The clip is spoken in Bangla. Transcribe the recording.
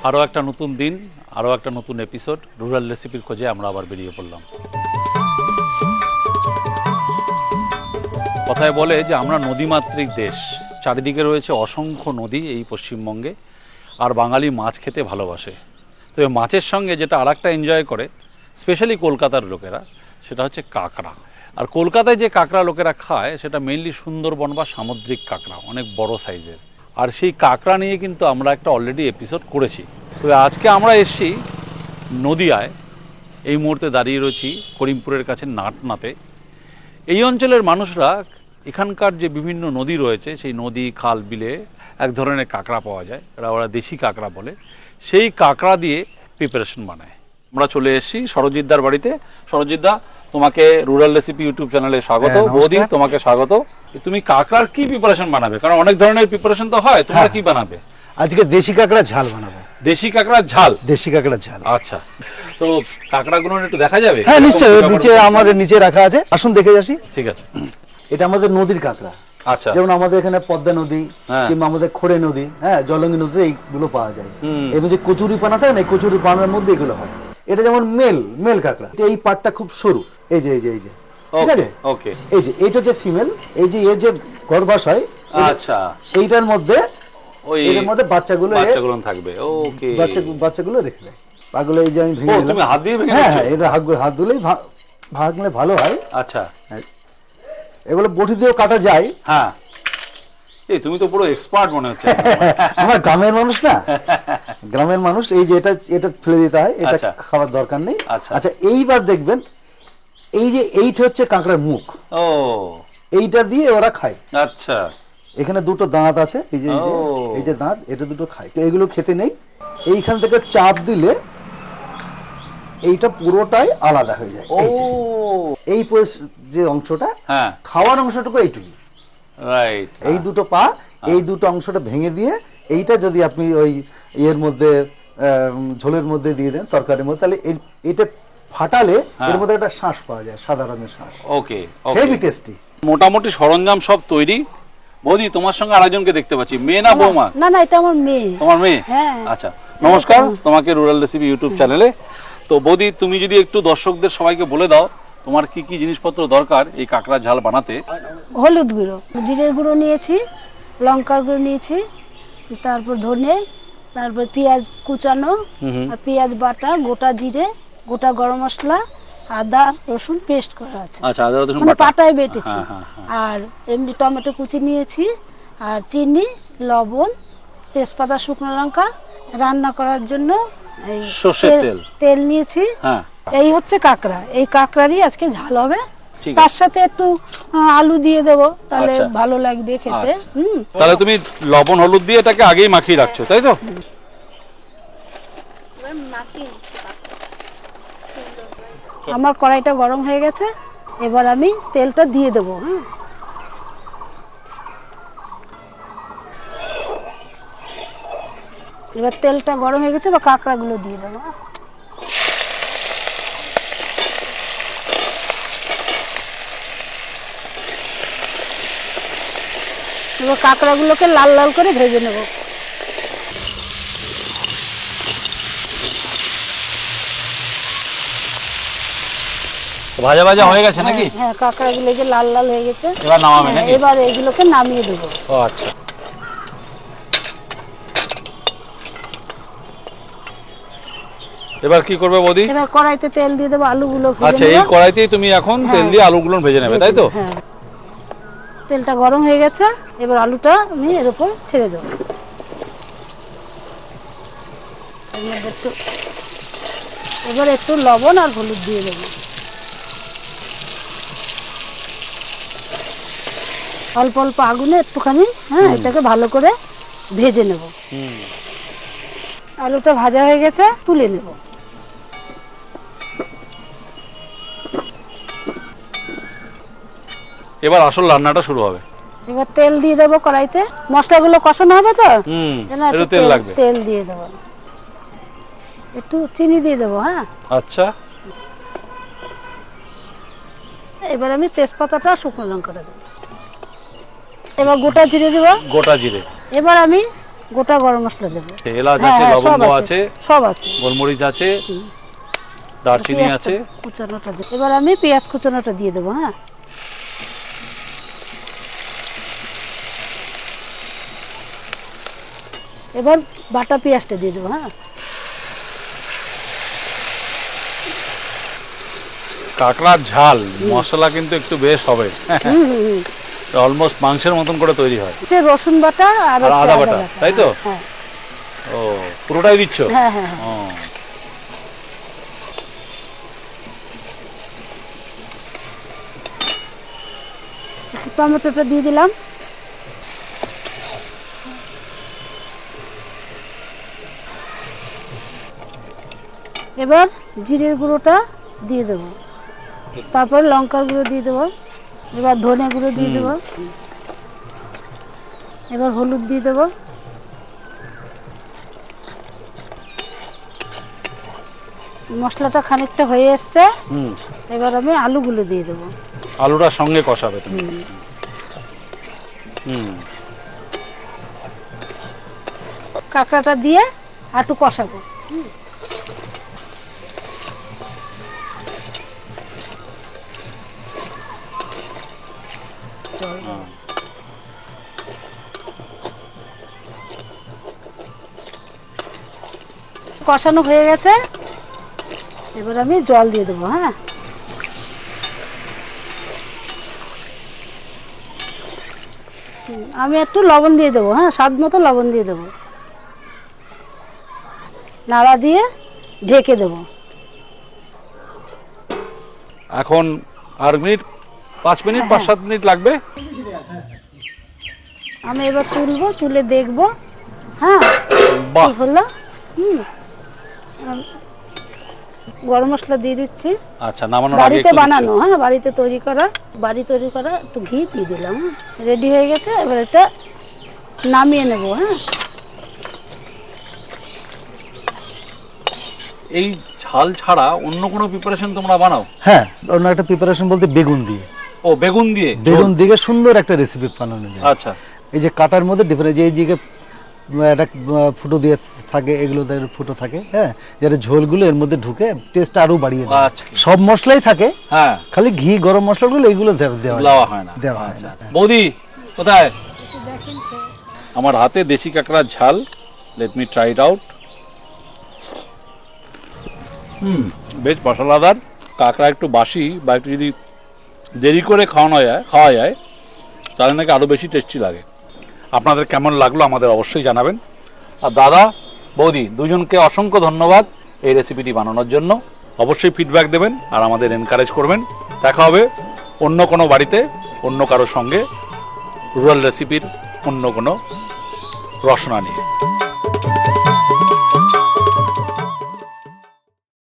আরও একটা নতুন দিন, আরও একটা নতুন এপিসোড রুরাল রেসিপির খোঁজে আমরা আবার বেরিয়ে পড়লাম। কথায় বলে যে আমরা নদীমাতৃক দেশ, চারিদিকে রয়েছে অসংখ্য নদী এই পশ্চিমবঙ্গে, আর বাঙালি মাছ খেতে ভালোবাসে। তবে মাছের সঙ্গে যেটা আর একটা এনজয় করে স্পেশালি কলকাতার লোকেরা, সেটা হচ্ছে কাঁকড়া। আর কলকাতায় যে কাঁকড়া লোকেরা খায় সেটা মেইনলি সুন্দরবন বা সামুদ্রিক কাঁকড়া, অনেক বড় সাইজের। আর সেই কাঁকড়া নিয়ে কিন্তু আমরা একটা অলরেডি এপিসোড করেছি। তবে আজকে আমরা এসেছি নদিয়ায়, এই মুহূর্তে দাঁড়িয়ে রয়েছি করিমপুরের কাছে নাটনাতে। এই অঞ্চলের মানুষরা এখানকার যে বিভিন্ন নদী রয়েছে সেই নদী খাল বিলে এক ধরনের কাঁকড়া পাওয়া যায়, ওরা দেশি কাঁকড়া বলে, সেই কাঁকড়া দিয়ে প্রিপারেশন বানায়। আমরা চলে এসেছি সরজিৎদার বাড়িতে। সরজিৎদা, তোমাকে রুরাল রেসিপি ইউটিউব চ্যানেলে স্বাগত। বৌদি, তোমাকে স্বাগত। তুমি কাঁকড়ার কি প্রিপারেশন বানাবে? কারণ অনেক ধরনের প্রিপারেশন তো হয়, তোমরা কি বানাবে? আজকে দেশি কাঁকড়া ঝাল বানাবো। দেশি কাঁকড়ার ঝাল? দেশি কাঁকড়ার ঝাল। আচ্ছা, তো কাঁকড়াগুলো একটু দেখা যাবে? হ্যাঁ নিশ্চয়ই, নিচে আমাদের নিচে রাখা আছে, আসুন দেখে আসি। ঠিক আছে। এটা আমাদের নদীর কাঁকড়া। আচ্ছা, যেমন আমাদের এখানে পদ্মা নদী কিংবা আমাদের খোড়ে নদী, হ্যাঁ জলঙ্গি নদীতে এইগুলো পাওয়া যায়। এবং যে কচুরি পানা থাকে না, এই কচুরি পানার মধ্যে এগুলো হয়। এটা যেমন মেল কাঁকড়া, এই পাটটা খুব সরু, এই যে ঠিক আছে, ওকে। এই যে এটা যে ফিমেল, এই যে এর যে গর্ভাশয়, আচ্ছা, এইটার মধ্যে এর মধ্যে বাচ্চাগুলো থাকবে। ওকে, বাচ্চাগুলো রেখে দেয়। পাগুলো এই যে আমি ভেঙে দিলাম। তুমি হাত দিয়ে ভেঙে? হ্যাঁ হ্যাঁ, এটা হাত দিলেই ভাঙলে ভালো হয়। আচ্ছা, এগুলো বটি দিয়েও কাটা যায়। হ্যাঁ, এই তুমি তো পুরো এক্সপার্ট মনে হচ্ছে। আমার গ্রামের মানুষ না, গ্রামের মানুষ। এই যে এটা ফেলে দিতে হয়, এটা খাওয়ার দরকার নেই। আচ্ছা, এইবার দেখবেন এই যে এইটা হচ্ছে কাঁকড়ার মুখ। ও, এইটা দিয়ে ওরা খায়। আচ্ছা, এখানে দুটো দাঁত আছে, এই যে দাঁত, এটা দুটো খায়। তো এগুলো খেতে নেই। এইখান থেকে চাপ দিলে এইটা পুরোটাই আলাদা হয়ে যায়। এই যে অংশটা, খাওয়ার অংশটুকু এইটুকু, রাইট। এই দুটো পা, এই দুটো অংশটা ভেঙে দিয়ে এইটা যদি আপনি ওই এর মধ্যে ঝোলের মধ্যে দিয়ে দেন, তরকারির মধ্যে, তাহলে এটা ফাটালে এর মধ্যে একটা শ্বাস পাওয়া যায়, সাদা রঙের শ্বাস। ওকে, হেভি টেস্টি। মোটামুটি সরঞ্জাম সব তৈরি। বৌদি, তোমার সঙ্গে আরেকজনকে দেখতে পাচ্ছি, মেয়ে না বৌমা? না না, এটা আমার মেয়ে। তোমার মেয়ে? হ্যাঁ। আচ্ছা, নমস্কার তোমাকে রুরাল রেসিপি ইউটিউব চ্যানেলে। তো বৌদি, তুমি যদি একটু দর্শকদের সবাইকে বলে দাও তোমার কি কি জিনিসপত্র দরকার এই কাঁকড়া ঝাল বানাতে। হলুদ গুঁড়ো, জিরের গুঁড়ো নিয়েছি, লঙ্কার গুঁড়ো নিয়েছি, তারপর ধনে, তারপর পেঁয়াজ কুচানো, আর পেঁয়াজ বাটা, গোটা জিরে, গোটা গরম মশলা, আদা রসুন পেস্ট করা আছে। আচ্ছা, আদা রসুন পাটায় বেটেছি। আর এমনি টমেটো কুচি নিয়েছি, আর চিনি, লবণ, তেজপাতা, শুকনো লঙ্কা, রান্না করার জন্য সরষের তেল নিয়েছি। এই হচ্ছে কাঁকড়া, এই কাঁকড়ারই আজকে ঝাল হবে। তার সাথে একটু আলু দিয়ে দেবো, তাহলে ভালো লাগবে খেতে। তাহলে তুমি লবণ হলুদ দিয়ে এটাকে আগেই মাখিয়ে রাখছো, তাই তো? আমার কড়াইটা গরম হয়ে গেছে, এবার আমি তেলটা দিয়ে দেবো। এবার তেলটা গরম হয়ে গেছে, বা কাঁকড়াগুলো দিয়ে দেবো। এবার কাঁকড়াগুলোকে লাল লাল করে ভেজে নেব। ভাজা ভাজা হয়ে গেছে নাকি? হ্যাঁ, কাঁকড়াগুলো যে লাল লাল হয়ে গেছে, এবার নামাবে নাকি? এবার এগুলোকে নামিয়ে দেবো। ও আচ্ছা, এবার কি করবে বৌদি? এবার কড়াইতে তেল দিয়ে দেবো, আলুগুলো ভেজে নেব। আচ্ছা, এই কড়াইতেই তুমি এখন তেল দিয়ে আলুগুলো ভেজে নেবে, তাই তো? হ্যাঁ, তেলটা গরম হয়ে গেছে, এবার আলুটা আমি এর উপর ছেড়ে দেবো। এবার একটু লবণ আর হলুদ দিয়ে দেবো। অল্প অল্প আগুনে একটুখানি, এটাকে ভালো করে ভেজে নেব। আলুটা ভাজা হয়ে গেছে, তুলে নেব। এবার আসল রান্নাটা শুরু হবে। এবার তেল দিয়ে দেবো কড়াইতে, মশলাগুলো কষানো হবে তো, একটু তেল লাগবে। তেল দিয়ে দেবো, একটু চিনি দিয়ে দেবো। হ্যাঁ, আচ্ছা। এবার আমি তেজপাতাটা, শুকনো লঙ্কাটা দেবো। এবার গোটা জিরে দেবো। গোটা জিরে। এবার আমি গোটা গরম মশলা দেবো। এলাচ হ্যাঁ, আছে, হ্যাঁ, লবঙ্গ আছে, সব আছে, গোলমরিচ আছে, দারচিনি পেঁয়াজটা আছে। কুচানোটা দেবো। এবার আমি পেঁয়াজ কুচানোটা দিয়ে দেবো। হ্যাঁ, এবার বাটা পেঁয়াজটা দিয়ে দেবো। হ্যাঁ, কাঁকড়ার ঝাল মশলা কিন্তু একটু বেশ হবে, অলমোস্ট মাংসের মতন করে তৈরি হয়। হচ্ছে রসুন বাটা আর আর হচ্ছে আদা বাটা, তাই তো? হ্যাঁ ও, পুরোটাই দিচ্ছ? হ্যাঁ হ্যাঁ হ্যাঁ। ও, একটু টমেটোটা দিয়ে দিলাম। এবার জিরের গুঁড়োটা দিয়ে দেবো, তারপর লঙ্কার গুঁড়ো দিয়ে দেবো, এবার ধনে গুঁড়ো দিয়ে দেবো, এবার হলুদ দিয়ে দেবো, মশলাটা খানিকটা হয়ে এসছে। এবার আমি আলুগুলো দিয়ে দেবো। আলুটার সঙ্গে কষাবে তুমি? কাঁকড়াটা দিয়ে একটু কষাবো। কষানো হয়ে গেছে, এবার আমি জল দিয়ে দেবো। হ্যাঁ, আমি একটু লবণ দিয়ে দেবো। হ্যাঁ, স্বাদ মতো লবণ দিয়ে দেবো, নাড়া দিয়ে ঢেকে দেবো। এখন আর মিনিট 5 মিনিট 5-7 মিনিট লাগবে। আমি এবার তুলবো, তুলে দেখবো। হ্যাঁ, বাহ, কি হলো। গরম মশলা দিয়ে দিচ্ছি, আচ্ছা, নামানোর আগে বাড়িতে একটু দিচ্ছ? বানানো। হ্যাঁ, বাড়িতে তৈরি করা, একটু ঘি দিয়ে দিলাম। রেডি হয়ে গেছে, এবার এটা নামিয়ে নেবো। হ্যাঁ, এই ঝাল ছাড়া অন্য কোনো প্রিপারেশন তোমরা বানাও? হ্যাঁ, অন্য একটা প্রিপারেশন বলতে বেগুন দিয়ে, ও, বেগুন দিয়ে বেগুন ঝোল? দিয়ে সুন্দর একটা রেসিপি বানানো যায়। আচ্ছা, এই যে কাটার মধ্যে ডিফারেন্স, এই যে একটা ফুটো দিয়ে থাকে, এগুলো ফুটো থাকে। হ্যাঁ, যারা ঝোলগুলো এর মধ্যে ঢুকে টেস্ট আরো বাড়িয়ে দেয়। আচ্ছা। সব মশলাই থাকে, হ্যাঁ, খালি ঘি গরম মশলাগুলো এইগুলো দেওয়া দেওয়া হয় না। দেওয়া হয় আচ্ছা, না। বৌদি কোথায়? আমার হাতে দেশি কাঁকড়ার ঝাল, let me try it out. বেশ মশলাদার। কাঁকড়া একটু বাসি বা একটু যদি দেরি করে খাওয়া যায় তাহলে নাকি আরো বেশি টেস্টি লাগে। আপনাদের কেমন লাগলো আমাদের অবশ্যই জানাবেন। আর দাদা বৌদি দুজনকে অসংখ্য ধন্যবাদ এই রেসিপিটি বানানোর জন্য। অবশ্যই ফিডব্যাক দেবেন আর আমাদের এনকারেজ করবেন। দেখা হবে অন্য কোনো বাড়িতে, অন্য কারোর সঙ্গে রুরাল রেসিপির অন্য কোনো রসনা নিয়ে।